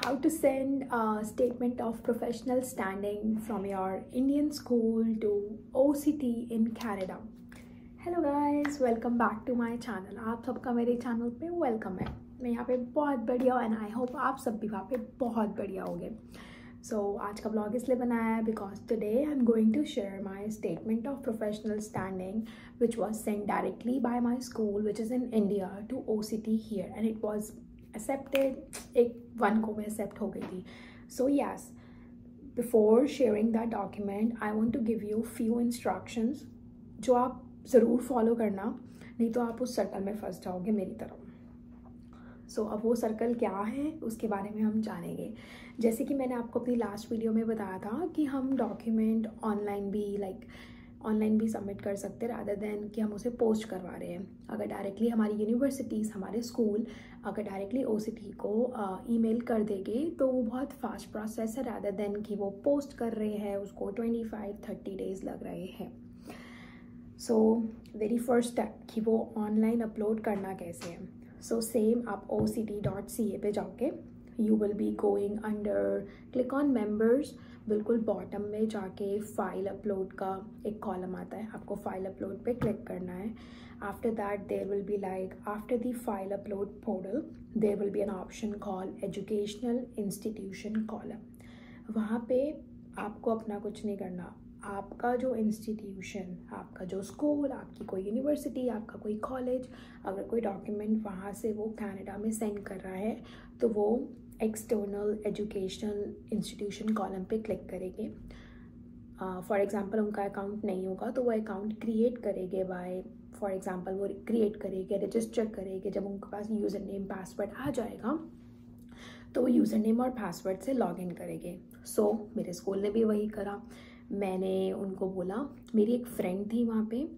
how to send a statement of professional standing from your Indian school to OCT in Canada. Hello guys, welcome back to my channel. आप सबका मेरे channel पे welcome है। मैं यहाँ पे बहुत बढ़िया एंड आई होप आप सब भी वहाँ पे बहुत बढ़िया होंगे। आज का ब्लॉग इसलिए बनाया है because today I am going to share my statement of professional standing which was sent directly by my school which is in India to OCT here and it was accepted. एक 1 को में accept हो गई थी। So yes, before sharing that document I want to give you few instructions जो आप ज़रूर follow करना, नहीं तो आप उस सर्कल में फंस जाओगे मेरी तरह। अब वो सर्कल क्या है उसके बारे में हम जानेंगे। जैसे कि मैंने आपको अपनी लास्ट वीडियो में बताया था कि हम डॉक्यूमेंट ऑनलाइन भी सबमिट कर सकते रादर देन कि हम उसे पोस्ट करवा रहे हैं। अगर डायरेक्टली हमारी यूनिवर्सिटीज़, हमारे स्कूल अगर डायरेक्टली OCT को ईमेल कर देंगे तो वो बहुत फास्ट प्रोसेस है रादर देन कि वो पोस्ट कर रहे हैं, उसको 25-30 डेज़ लग रहे हैं। वेरी फर्स्ट स्टेप कि वो ऑनलाइन अपलोड करना कैसे है। सेम आप OCT.ca पे जाओगे, you will be going under click on members. बिल्कुल बॉटम में जाके फाइल अपलोड का एक कॉलम आता है, आपको फाइल अपलोड पे क्लिक करना है। After that there will be after the file upload portal there will be an option call educational institution column. वहाँ पे आपको अपना कुछ नहीं करना, आपका जो इंस्टीट्यूशन, आपका जो स्कूल, आपकी कोई यूनिवर्सिटी, आपका कोई कॉलेज अगर कोई डॉक्यूमेंट वहाँ से वो कनाडा में सेंड कर रहा है तो वो एक्सटर्नल एजुकेशनल इंस्टीट्यूशन कॉलम पे क्लिक करेंगे। फॉर एग्जांपल उनका अकाउंट नहीं होगा तो वो अकाउंट क्रिएट करेंगे फॉर एग्जांपल वो क्रिएट करेंगे, रजिस्टर करेंगे। जब उनके पास यूज़र नेम पासवर्ड आ जाएगा तो वो यूज़र नेम और पासवर्ड से लॉगिन करेंगे। मेरे स्कूल ने भी वही करा। मैंने उनको बोला, मेरी एक फ्रेंड थी वहाँ पे,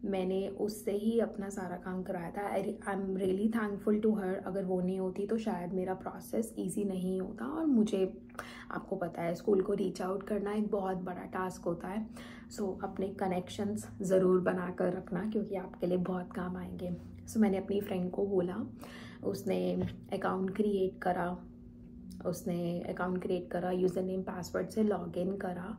मैंने उससे ही अपना सारा काम कराया था। I am really thankful to her. अगर वो नहीं होती तो शायद मेरा प्रोसेस इजी नहीं होता। और मुझे, आपको पता है, स्कूल को रीच आउट करना एक बहुत बड़ा टास्क होता है। अपने कनेक्शंस ज़रूर बना कर रखना क्योंकि आपके लिए बहुत काम आएंगे। मैंने अपनी फ्रेंड को बोला, उसने अकाउंट क्रिएट करा, यूज़र नेम पासवर्ड से लॉगिन करा।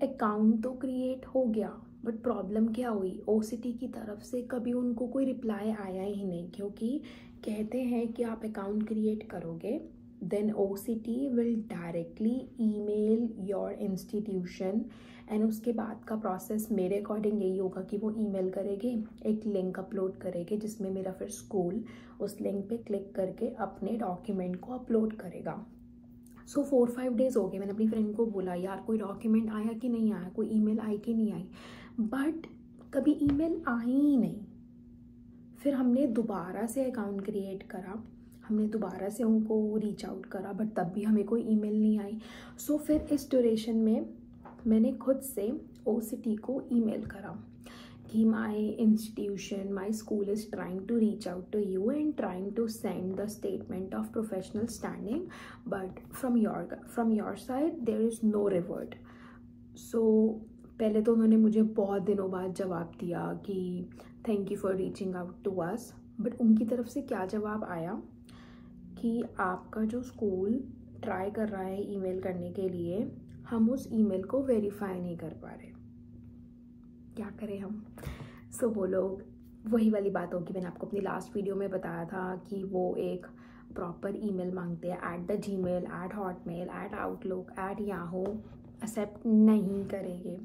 अकाउंट तो क्रिएट हो गया, बट प्रॉब्लम क्या हुई, OCT की तरफ से कभी उनको कोई रिप्लाई आया ही नहीं। क्योंकि कहते हैं कि आप अकाउंट क्रिएट करोगे then OCT will directly email your institution and उसके बाद का प्रोसेस मेरे अकॉर्डिंग यही होगा कि वो ईमेल करेंगे, एक लिंक अपलोड करेंगे जिसमें मेरा फिर स्कूल उस लिंक पे क्लिक करके अपने डॉक्यूमेंट को अपलोड करेगा। 4-5 डेज़ हो गए। मैंने अपनी फ्रेंड को बोला, यार कोई डॉक्यूमेंट आया कि नहीं आया, कोई ईमेल आई कि नहीं आई, बट कभी ईमेल आई ही नहीं। फिर हमने दोबारा से अकाउंट क्रिएट करा, हमने दोबारा से उनको रीच आउट करा, बट तब भी हमें कोई ईमेल नहीं आई। फिर इस ड्यूरेशन में मैंने खुद से OCT को ईमेल करा कि my institution, my school is trying to reach out to you and trying to send the statement of professional standing, but from your side there is no revert. पहले तो उन्होंने मुझे बहुत दिनों बाद जवाब दिया कि thank you for reaching out to us, but उनकी तरफ से क्या जवाब आया कि आपका जो स्कूल ट्राई कर रहा है ईमेल करने के लिए, हम उस ईमेल को वेरीफाई नहीं कर पा रहे। क्या करें हम। वो लोग, वही वाली बात होगी, मैंने आपको अपनी लास्ट वीडियो में बताया था कि वो एक प्रॉपर ईमेल मांगते हैं @gmail, @hotmail, @outlook, @yahoo। Accept नहीं करेंगे।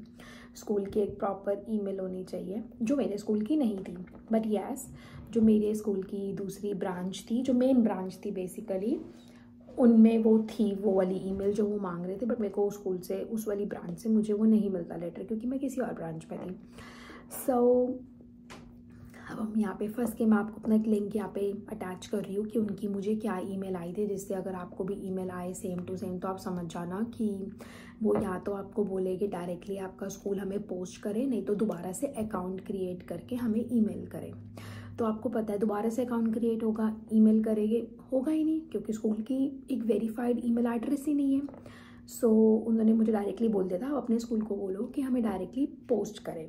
स्कूल की एक प्रॉपर ईमेल होनी चाहिए, जो मेरे स्कूल की नहीं थी। बट यस, जो मेरे स्कूल की दूसरी ब्रांच थी, जो मेन ब्रांच थी बेसिकली, उनमें वो थी वो वाली ईमेल जो वो मांग रहे थे। बट मेरे को उस स्कूल से, उस वाली ब्रांच से मुझे वो नहीं मिलता लेटर, क्योंकि मैं किसी और ब्रांच में थी। अब हम यहाँ पे फंस के, मैं आपको अपना एक लिंक यहाँ पे अटैच कर रही हूँ कि उनकी मुझे क्या ईमेल आई थी, जिससे अगर आपको भी ईमेल आए सेम टू सेम तो आप समझ जाना कि वो या तो आपको बोलेगी डायरेक्टली आपका स्कूल हमें पोस्ट करे, नहीं तो दोबारा से अकाउंट क्रिएट करके हमें ईमेल करे। तो आपको पता है दोबारा से अकाउंट क्रिएट होगा, ईमेल करेंगे, होगा ही नहीं क्योंकि स्कूल की एक वेरीफाइड ईमेल एड्रेस ही नहीं है। उन्होंने मुझे डायरेक्टली बोल दिया था, आप अपने स्कूल को बोलो कि हमें डायरेक्टली पोस्ट करें।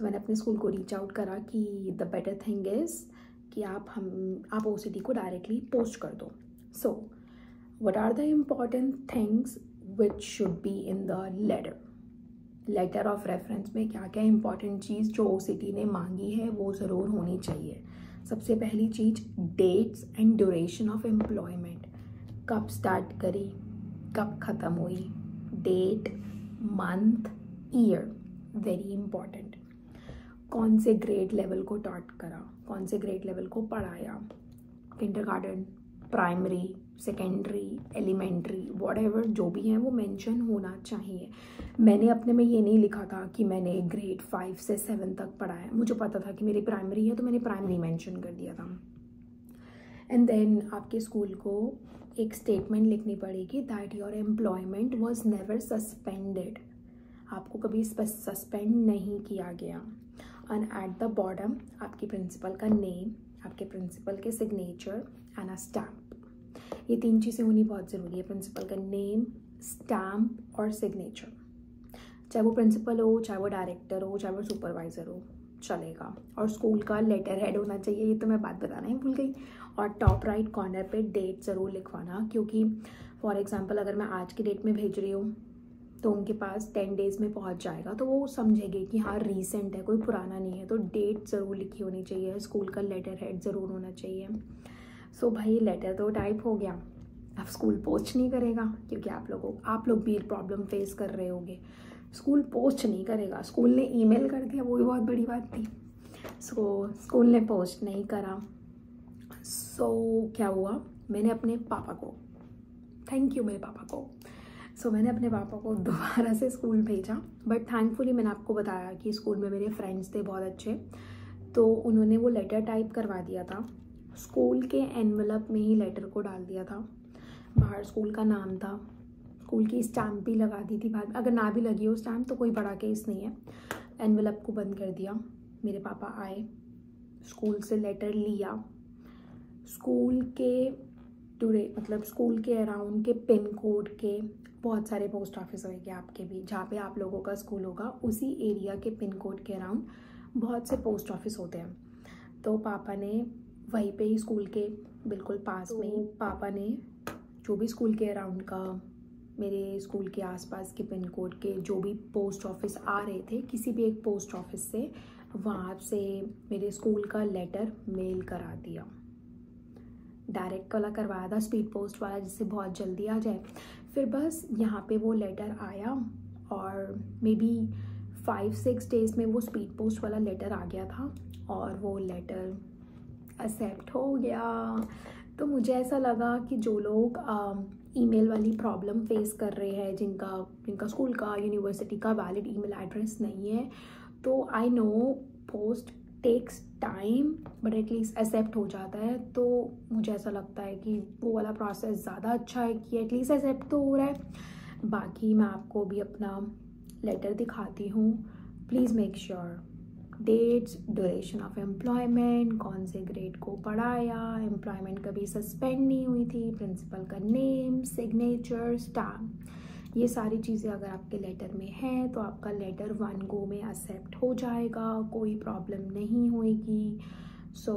मैंने अपने स्कूल को रीच आउट करा कि द बेटर थिंग इज़ कि आप OCT को डायरेक्टली पोस्ट कर दो. So what are the important things which should be in the letter of reference में क्या क्या इंपॉर्टेंट चीज़ जो OCT ने मांगी है वो ज़रूर होनी चाहिए. सबसे पहली चीज़ dates and duration of employment. कब स्टार्ट करी, कब ख़त्म हुई, date, month, year, very important. कौन से ग्रेड लेवल को टॉट करा, कौन से ग्रेड लेवल को पढ़ाया, kindergarten, primary, secondary, elementary, whatever जो भी है वो मेंशन होना चाहिए. मैंने अपने में ये नहीं लिखा था कि मैंने ग्रेड 5 से 7 तक पढ़ाया. मुझे पता था कि मेरी प्राइमरी है तो मैंने प्राइमरी मेंशन कर दिया था. एंड देन आपके स्कूल को एक स्टेटमेंट लिखनी पड़ेगी that your employment was never suspended. आपको कभी सस्पेंड नहीं किया गया. एंड एट द बॉटम आपके प्रिंसिपल का नेम, आपके प्रिंसिपल के सिग्नेचर एंड अ स्टैम्प. ये 3 चीज़ें होनी बहुत ज़रूरी है. प्रिंसिपल का नेम, स्टैम्प और सिग्नेचर. चाहे वो प्रिंसिपल हो, चाहे वो डायरेक्टर हो, चाहे वो सुपरवाइज़र हो, चलेगा. और स्कूल का लेटर हेड होना चाहिए, ये तो मैं बात बताना ही भूल गई. और टॉप राइट कॉर्नर पे डेट ज़रूर लिखवाना, क्योंकि फॉर एग्जांपल अगर मैं आज की डेट में भेज रही हूँ तो उनके पास 10 डेज़ में पहुँच जाएगा, तो वो समझेंगे कि हाँ रीसेंट है, कोई पुराना नहीं है. तो डेट ज़रूर लिखी होनी चाहिए. स्कूल का लेटर हेड ज़रूर होना चाहिए. सो भाई लेटर तो टाइप हो गया, अब स्कूल पोस्ट नहीं करेगा, क्योंकि आप लोग भी प्रॉब्लम फेस कर रहे होंगे. स्कूल पोस्ट नहीं करेगा, स्कूल ने ईमेल कर दिया, वो भी बहुत बड़ी बात थी. सो स्कूल ने पोस्ट नहीं करा. सो क्या हुआ, मैंने अपने पापा को, थैंक यू मेरे पापा को, मैंने अपने पापा को दोबारा से स्कूल भेजा. बट थैंकफुली मैंने आपको बताया कि स्कूल में मेरे फ्रेंड्स थे बहुत अच्छे, तो उन्होंने वो लेटर टाइप करवा दिया था. स्कूल के एनवलप में ही लेटर को डाल दिया था. बाहर स्कूल का नाम था, स्कूल की स्टैम्प भी लगा दी थी बाहर. अगर ना भी लगी हो स्टैम्प तो कोई बड़ा केस नहीं है. एनवलप को बंद कर दिया. मेरे पापा आए, स्कूल से लेटर लिया. स्कूल के स्कूल के अराउंड के पिन कोड के बहुत सारे पोस्ट ऑफिस होंगे आपके भी, जहाँ पे आप लोगों का स्कूल होगा उसी एरिया के पिन कोड के अराउंड बहुत से पोस्ट ऑफिस होते हैं. तो पापा ने वहीं पे ही स्कूल के बिल्कुल पास में ही पापा ने जो भी स्कूल के अराउंड का, मेरे स्कूल के आसपास के पिन कोड के जो भी पोस्ट ऑफिस आ रहे थे, किसी भी एक पोस्ट ऑफिस से वहाँ से मेरे स्कूल का लेटर मेल करा दिया. डायरेक्ट वाला करवाया था, स्पीड पोस्ट वाला, जिससे बहुत जल्दी आ जाए. फिर बस यहाँ पे वो लेटर आया और मे बी 5-6 डेज़ में वो स्पीड पोस्ट वाला लेटर आ गया था और वो लेटर एक्सेप्ट हो गया. तो मुझे ऐसा लगा कि जो लोग ईमेल वाली प्रॉब्लम फेस कर रहे हैं, जिनका स्कूल का, यूनिवर्सिटी का वैलिड ईमेल एड्रेस नहीं है, तो I know post takes time but at least accept हो जाता है. तो मुझे ऐसा लगता है कि वो वाला प्रोसेस ज़्यादा अच्छा है कि एटलीस्ट एक्सेप्ट तो हो रहा है. बाकी मैं आपको भी अपना लेटर दिखाती हूँ. Please make sure dates, duration of employment, कौन से ग्रेड को पढ़ाया, एम्प्लॉयमेंट कभी सस्पेंड नहीं हुई थी, प्रिंसिपल का नेम, सिग्नेचर, स्टैम्प. ये सारी चीज़ें अगर आपके लेटर में हैं तो आपका लेटर 1 गो में एक्सेप्ट हो जाएगा, कोई प्रॉब्लम नहीं होएगी. सो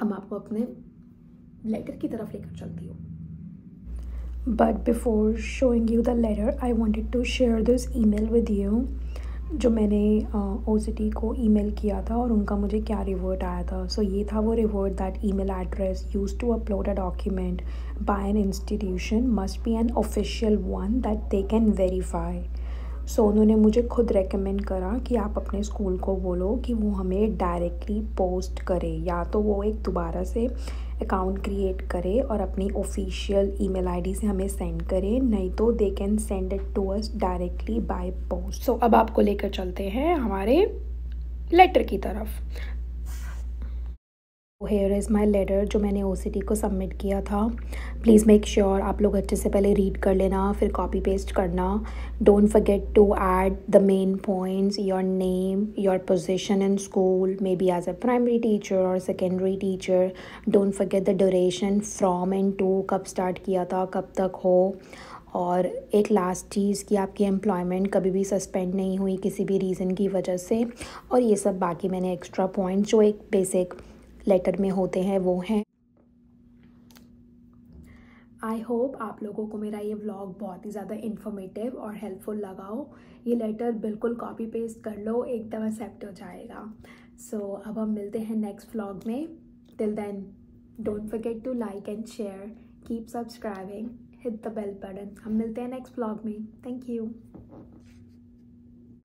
हम आपको अपने लेटर की तरफ लेकर चलती हूँ. But before showing you the letter I wanted to share this email with you, जो मैंने OCT को ईमेल किया था और उनका मुझे क्या रिवर्ट आया था. सो ये था वो revert that email address used to upload a document by an institution must be an official one that they can verify. So उन्होंने मुझे खुद रेकमेंड करा कि आप अपने स्कूल को बोलो कि वो हमें डायरेक्टली पोस्ट करे, या तो वो एक दोबारा से अकाउंट क्रिएट करे और अपनी ऑफिशियल ईमेल आईडी से हमें सेंड करे, नहीं तो they can send it to us directly by post. So अब आपको लेकर चलते हैं हमारे लेटर की तरफ. हेयर इज़ माई लेटर जो मैंने OCT को सबमिट किया था. प्लीज़ मेक श्योर आप लोग अच्छे से पहले रीड कर लेना, फिर कॉपी पेस्ट करना. Don't forget to add the main points, your name, your position in school, maybe as a primary teacher और secondary teacher. Don't forget the duration from and to, कब start किया था, कब तक हो. और एक लास्ट चीज़ कि आपकी एम्प्लॉयमेंट कभी भी सस्पेंड नहीं हुई किसी भी रीज़न की वजह से। और ये सब बाकी मैंने एक्स्ट्रा पॉइंट जो एक बेसिक लेटर में होते हैं वो हैं। आई होप आप लोगों को मेरा ये व्लॉग बहुत ही ज़्यादा इन्फॉर्मेटिव और हेल्पफुल लगा हो। ये लेटर बिल्कुल कॉपी पेस्ट कर लो, एकदम एक्सेप्ट हो जाएगा। सो अब हम मिलते हैं नेक्स्ट व्लॉग में। Till then don't forget to like and share, keep subscribing, hit the bell button. हम मिलते हैं नेक्स्ट व्लॉग में। Thank you.